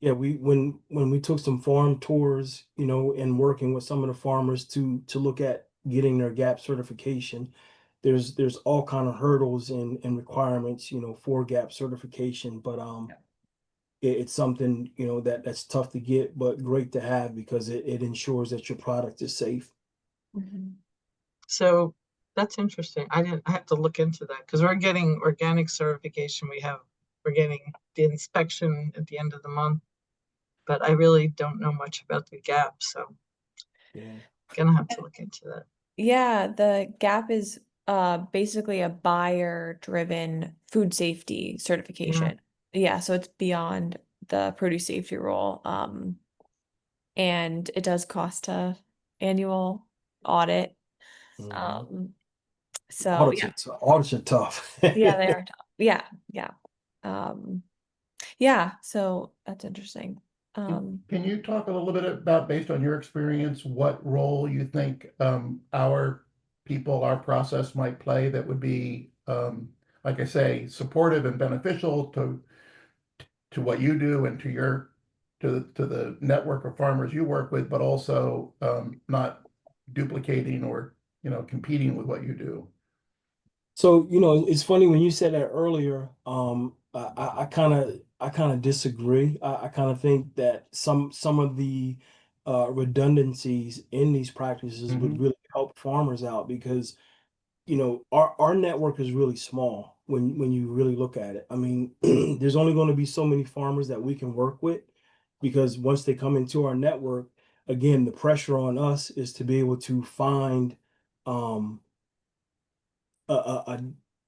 Yeah, when we took some farm tours, and working with some of the farmers to look at getting their GAP certification, there's all kind of hurdles and requirements, for GAP certification. But it's something, that's tough to get, but great to have because it ensures that your product is safe. Mhm. So that's interesting. I have to look into that because we're getting organic certification. We're getting the inspection at the end of the month, but I really don't know much about the gap, so Yeah. gonna have to look into that. Yeah, the GAP is basically a buyer-driven food safety certification. Yeah, so it's beyond the produce safety rule. And it does cost a annual audit. Mhm. So yeah, Audits are tough. yeah, they are tough. Yeah, yeah. Um, yeah, so that's interesting. Can you talk a little bit about, based on your experience, what role you think our people, our process might play that would be, like I say, supportive and beneficial to what you do and to the network of farmers you work with, but also not duplicating or competing with what you do. So, it's funny when you said that earlier, I kind of disagree. I kind of think that some of the redundancies in these practices would Mhm. really help farmers out because, our network is really small when you really look at it. I mean, there's only going to be so many farmers that we can work with because once they come into our network, again, the pressure on us is to be able to find um a a,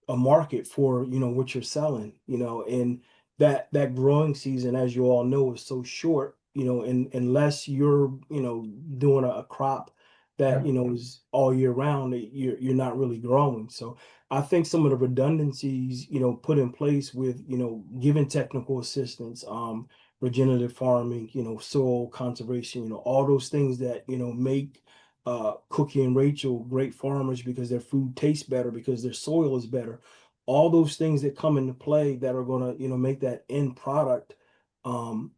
a market for what you're selling, and that growing season, as you all know, is so short, and unless you're doing a crop that Yeah. is all year round, you're not really growing. So I think some of the redundancies put in place with giving technical assistance, regenerative farming, soil conservation, all those things that make Cookie and Rachel great farmers because their food tastes better, because their soil is better. All those things that come into play that are going to, make that end product um,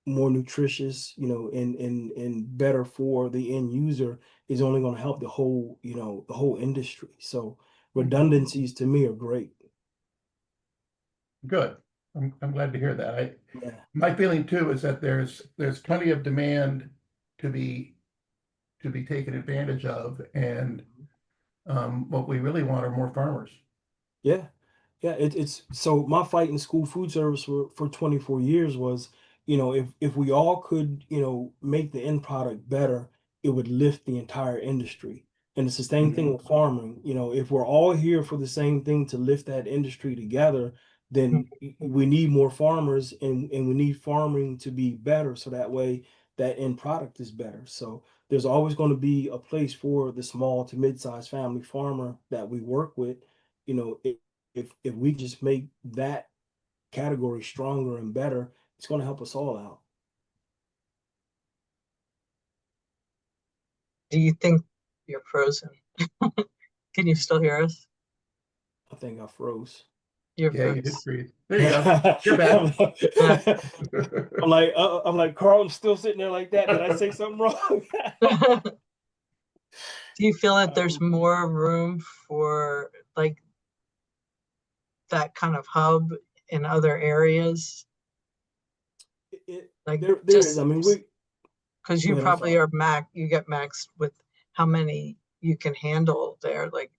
more nutritious, and better for the end user is only going to help the whole industry. So redundancies to me are great. Good. I'm glad to hear that. Yeah. My feeling too is that there's plenty of demand to be taken advantage of, and what we really want are more farmers. Yeah. Yeah, it's so my fight in school food service for 24 years was, if we all could, make the end product better, it would lift the entire industry. And it's the same thing with farming. If we're all here for the same thing to lift that industry together, then we need more farmers and we need farming to be better so that way that end product is better. So there's always going to be a place for the small to mid-sized family farmer that we work with, if we just make that category stronger and better, it's going to help us all out. Do you think you're frozen? Can you still hear us? I think I froze. You're Yeah, you did frozen. breathe. There you go. You're back. I'm like, Carl's still sitting there like that. Did I say something wrong? Do you feel that there's Um, more room for like that kind of hub in other areas? Like there is. I mean, because go you ahead. I'm probably sorry. are you get maxed with how many you can handle there, like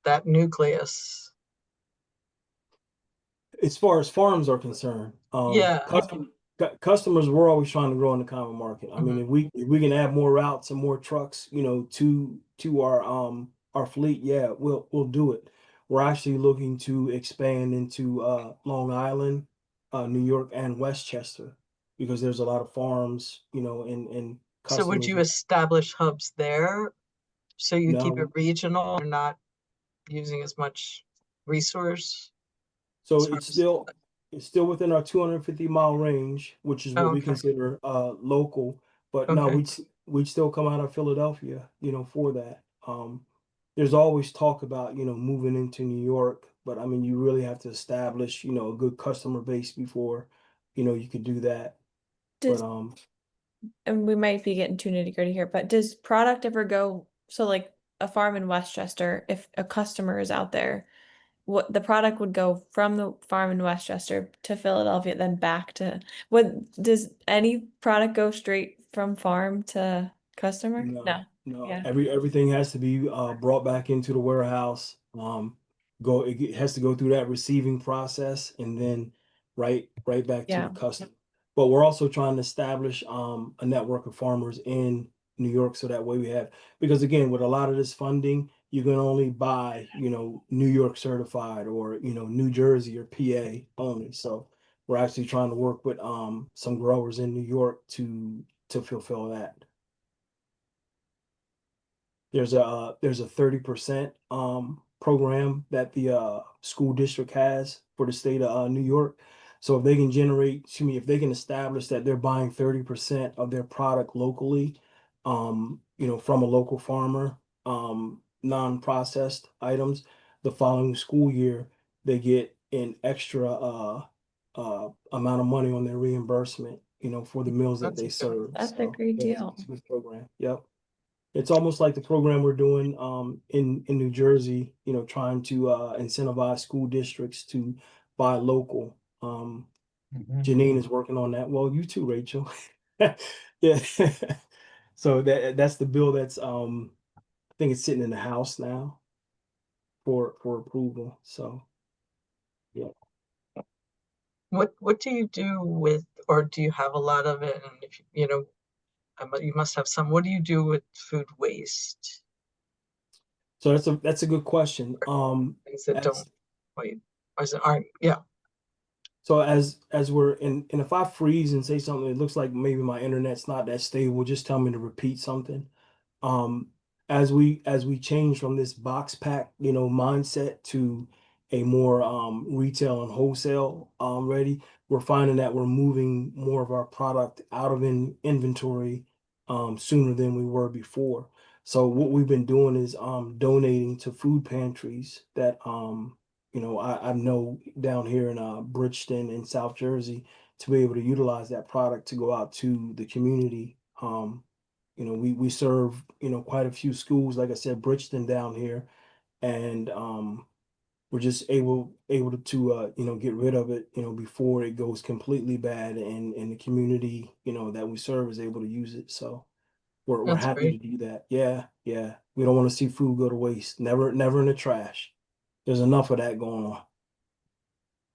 that nucleus. As far as farms are concerned, Yeah. customers, we're always trying to grow in the common market. I mean, Mhm. if we can add more routes and more trucks, to our fleet, yeah, we'll do it. We're actually looking to expand into Long Island, New York, and Westchester because there's a lot of farms, and So would customers. you establish hubs there so you keep it No, regional or not using as much resource so as far as it's still within our 250-mile range, which is oh, what we okay. consider local. But no, Okay. we'd still come out of Philadelphia, for that. There's always talk about, moving into New York, but I mean you really have to establish, a good customer base before, you could do that. Does, But and we might be getting too nitty-gritty here, but does product ever go, so like a farm in Westchester, if a customer is out there, what the product would go from the farm in Westchester to Philadelphia, then back to, does any product go straight from farm to customer? No. no, Yeah. everything has to be brought back into the warehouse. It has to go through that receiving process and then right back to the Yeah. customer. But we're also trying to establish a network of farmers in New York so that way we have, because again, with a lot of this funding, you can only buy, New York certified or, New Jersey or PA only. So we're actually trying to work with some growers in New York to fulfill that. There's a 30% program that the school district has for the state of New York. So if they can if they can establish that they're buying 30% of their product locally, from a local farmer, non-processed items, the following school year they get an extra amount of money on their reimbursement, for the meals that That's they serve. That's a So great yeah, deal. it's a good program. Yep. It's almost like the program we're doing in New Jersey, trying to incentivize school districts to buy local. Mhm. Janine is working on that. Well, you too, Rachel. Yeah. So that's the bill that's I think it's sitting in the House now for approval. So yeah. what do you do with, or do you have a lot of it? And if you know, you must have some. What do you do with food waste? So that's a good question. Things that don't As quite, or aren't, yeah. So as we're in, and if I freeze and say something, it looks like maybe my internet's not that stable, just tell me to repeat something. Um, as we change from this box pack, mindset to a more retail and wholesale ready, we're finding that we're moving more of our product out of inventory sooner than we were before. So what we've been doing is donating to food pantries that I know down here in Bridgeton in South Jersey to be able to utilize that product to go out to the community. We serve, quite a few schools, like I said, Bridgeton down here, and we're just able to get rid of it, before it goes completely bad and the community, that we serve is able to use it. So we're That's happy great. to do that. Yeah, yeah. We don't want to see food go to waste. Never in the trash. There's enough of that going on.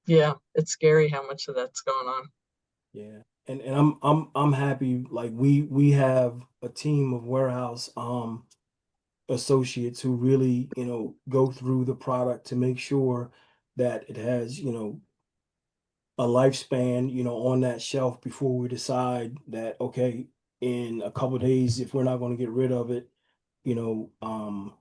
Yeah, it's scary how much of that's going on. Yeah. And I'm happy, like we have a team of warehouse associates who really, go through the product to make sure that it has, a lifespan, on that shelf before we decide that, okay, in a couple of days, if we're not going to get rid of it, you know, um,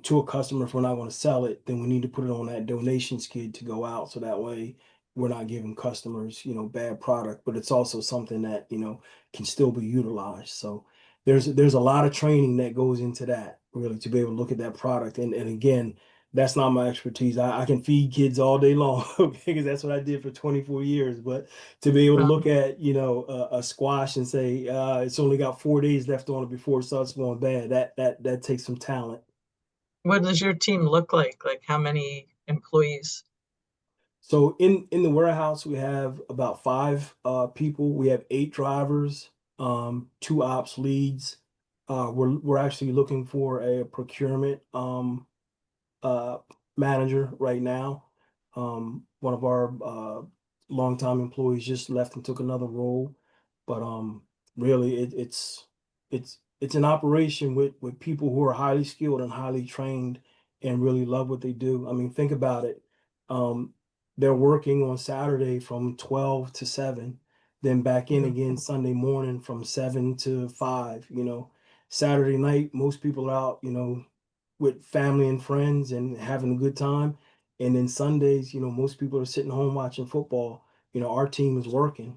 to a customer, if we're not going to sell it, then we need to put it on that donation skid to go out. So that way, we're not giving customers, bad product, but it's also something that, can still be utilized. So there's a lot of training that goes into that, really, to be able to look at that product. And again, that's not my expertise. I can feed kids all day long because that's what I did for 24 years. But to be able to look at, a squash and say, it's only got 4 days left on it before it starts going bad, that takes some talent. What does your team look like? Like how many employees? So in the warehouse, we have about five people. We have 8 drivers, 2 ops leads. We're actually looking for a procurement uh, manager right now. One of our longtime employees just left and took another role, but really it's an operation with people who are highly skilled and highly trained and really love what they do. I mean, think about it. Um, they're working on Saturday from 12 to 7, then back in again Sunday morning from 7 to 5. Saturday night, most people are out, with family and friends and having a good time. And then Sundays, most people are sitting home watching football. Our team is working,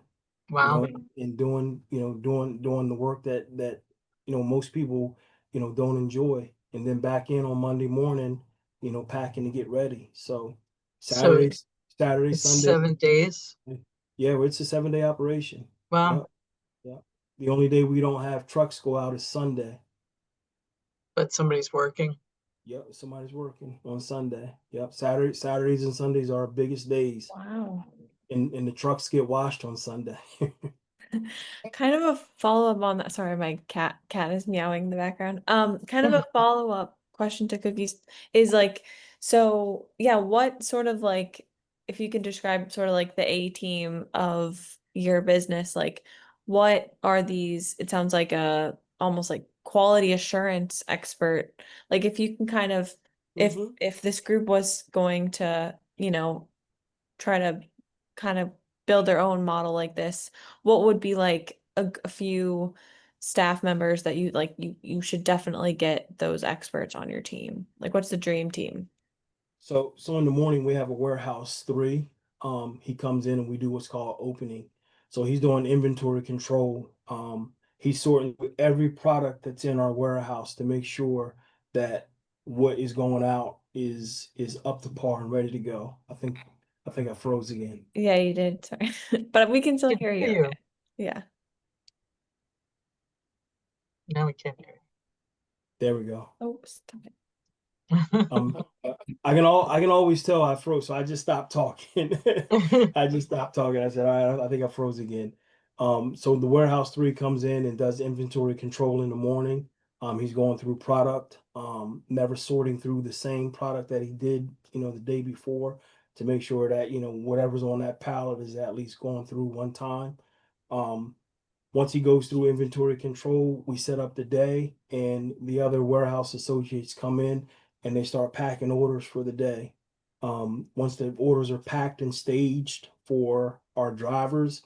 Wow. and doing the work that most people, don't enjoy. And then back in on Monday morning, packing to get ready. So So Saturday, it's Sunday, 7 days. yeah, well, it's a 7-day operation. Wow. Yep, yep. The only day we don't have trucks go out is Sunday. But somebody's working. Yep, somebody's working on Sunday. Yep, Saturdays and Sundays are our biggest days, Wow. and the trucks get washed on Sunday. Kind of a follow-up on that. Sorry, my cat is meowing in the background. Kind of a follow-up question to Cookies is like, so yeah, what sort of like, if you could describe sort of like the A team of your business, like what are these? It sounds like a almost like quality assurance expert. Like if you can kind of, Mhm. if this group was going to, try to kind of build their own model like this, what would be like a few staff members that you like you should definitely get those experts on your team? Like what's the dream team? So in the morning we have a warehouse 3. He comes in and we do what's called opening. So he's doing inventory control. He's sorting with every product that's in our warehouse to make sure that what is going out is up to par and ready to go. I think I froze again. Yeah, you did. Sorry. But we can still Can hear hear you. you. Okay. Yeah. Now we can't hear There we go. Oh, stop it. Um, I can always tell I froze, so I just stopped talking. you. I just stopped talking. I said, all right, I think I froze again. So the warehouse 3 comes in and does inventory control in the morning. He's going through product, never sorting through the same product that he did, the day before to make sure that, whatever's on that pallet is at least going through one time. Um, Once he goes through inventory control, we set up the day and the other warehouse associates come in and they start packing orders for the day. Once the orders are packed and staged for our drivers,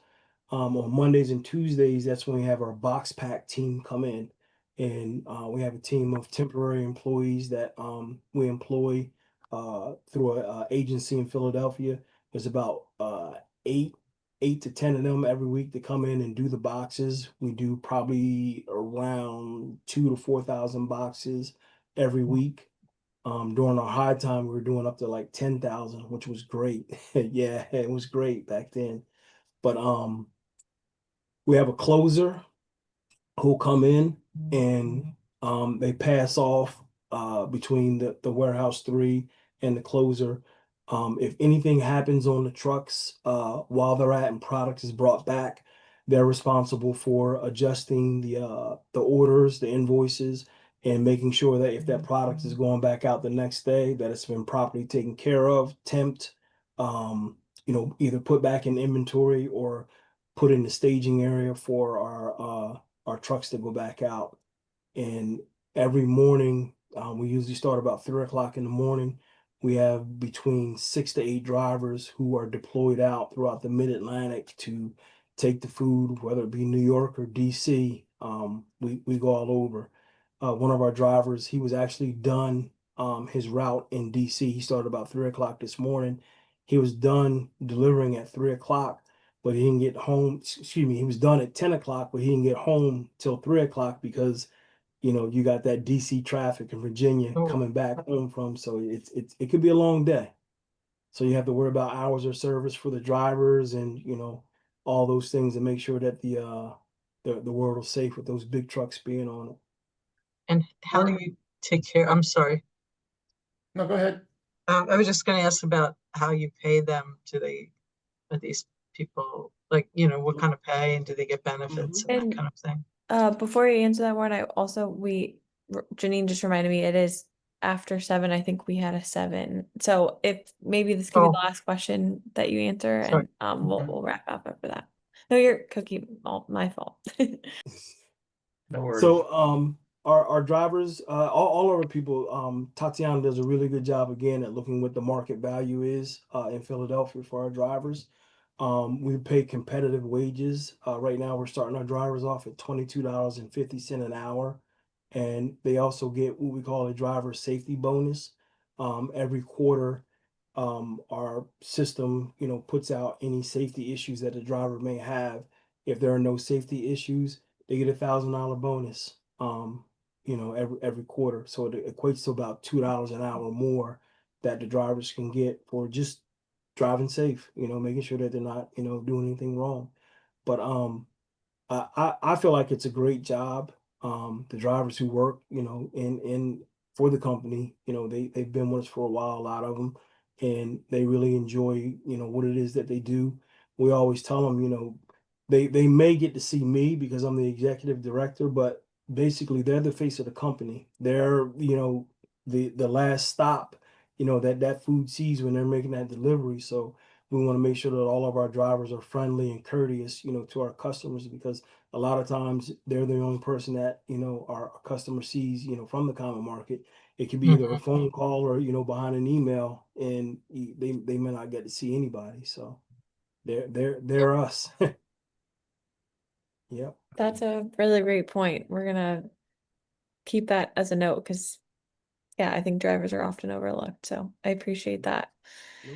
on Mondays and Tuesdays, that's when we have our box pack team come in. And we have a team of temporary employees that we employ through a agency in Philadelphia. There's about 8 to 10 of them every week to come in and do the boxes. We do probably around 2 to 4,000 boxes every week. During our high time, we were doing up to like 10,000, which was great. Yeah, it was great back then. But we have a closer who'll come in and they pass off between the warehouse 3 and the closer. If anything happens on the trucks while they're at and product is brought back, they're responsible for adjusting the orders, the invoices, and making sure that if that product is going back out the next day, that it's been properly taken care of, temped, either put back in inventory or put in the staging area for our trucks to go back out. And every morning, we usually start about 3 o'clock in the morning. We have between 6 to 8 drivers who are deployed out throughout the Mid-Atlantic to take the food, whether it be New York or DC. We go all over. One of our drivers, he was actually done his route in DC. He started about 3 o'clock this morning. he was done delivering at 3 o'clock, but he didn't get home. Excuse me, he was done at 10 o'clock, but he didn't get home till 3 o'clock because you got that DC traffic in Virginia Oh. coming back home from. So it could be a long day. So you have to worry about hours of service for the drivers and all those things and make sure that the world is safe with those big trucks being on it. And how do you take care? I'm sorry. No, go ahead. I was just going to ask about how you pay them. Are these people like, what kind of pay, and do they get benefits and that And kind of thing? Before you answer that one, Janine just reminded me it is after 7. I think we had a 7. So if maybe this could be the last question that you answer, Sorry. and we'll wrap up after that. No, you're Cookie. My fault. No worries. So our drivers, all of our people, Tatiana does a really good job again at looking what the market value is in Philadelphia for our drivers. We pay competitive wages. Right now we're starting our drivers off at $22.50 an hour. And they also get what we call a driver safety bonus. Every quarter, our system, puts out any safety issues that the driver may have. If there are no safety issues, they get $1,000 bonus. Every quarter. So it equates to about $2 an hour more that the drivers can get for just driving safe. Making sure that they're not, doing anything wrong. But I feel like it's a great job. The drivers who work, in for the company, they've been with us for a while, a lot of them, and they really enjoy, what it is that they do. We always tell them, they may get to see me because I'm the executive director, but basically they're the face of the company. They're, the last stop, that food sees when they're making that delivery. So we want to make sure that all of our drivers are friendly and courteous, to our customers, because a lot of times they're the only person that, our customer sees, from the common market. It could be either a phone call or, behind an email, and they may not get to see anybody. So they're us. Yep. That's a really great point. We're gonna keep that as a note because, yeah, I think drivers are often overlooked. So I appreciate that. No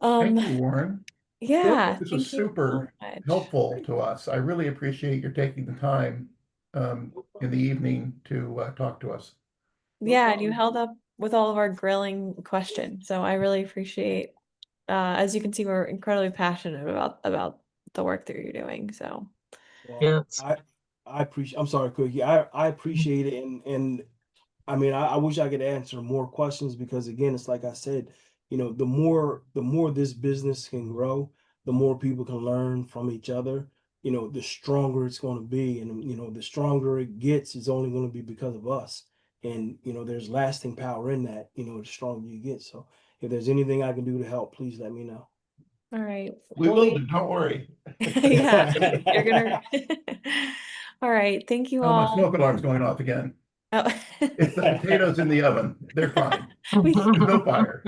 problem. Thank you, Warren. Yeah, This thank was you so super much. helpful to us. I really appreciate your taking the time in the evening to talk to us. Yeah, and you problem. held up with all of our grilling questions. So I really appreciate, as you can see, we're incredibly passionate about the work that you're doing. So Well, Yes. I appreciate. I'm sorry, Cookie. I appreciate it, and I mean, I wish I could answer more questions because again, it's like I said, the more this business can grow, the more people can learn from each other. The stronger it's going to be, and the stronger it gets is only going to be because of us. And there's lasting power in that. The stronger you get. So if there's anything I can do to help, please let me know. all right. We Well, will do, don't worry. yeah, you're gonna. All right. Thank you Oh, my all. smoke alarm's going off again. Oh. It's the potatoes in the oven. They're fine. We- There's no fire.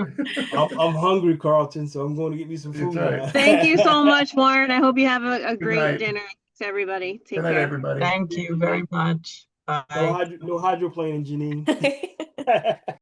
I'm hungry, Carlton, so I'm going to get me some That's food right. now. Thank you so much, Warren. I hope you have a Good great night. dinner. Thanks, everybody. Good Take night, care. everybody. Thank you very much. Bye. No hydroplaning, Janine.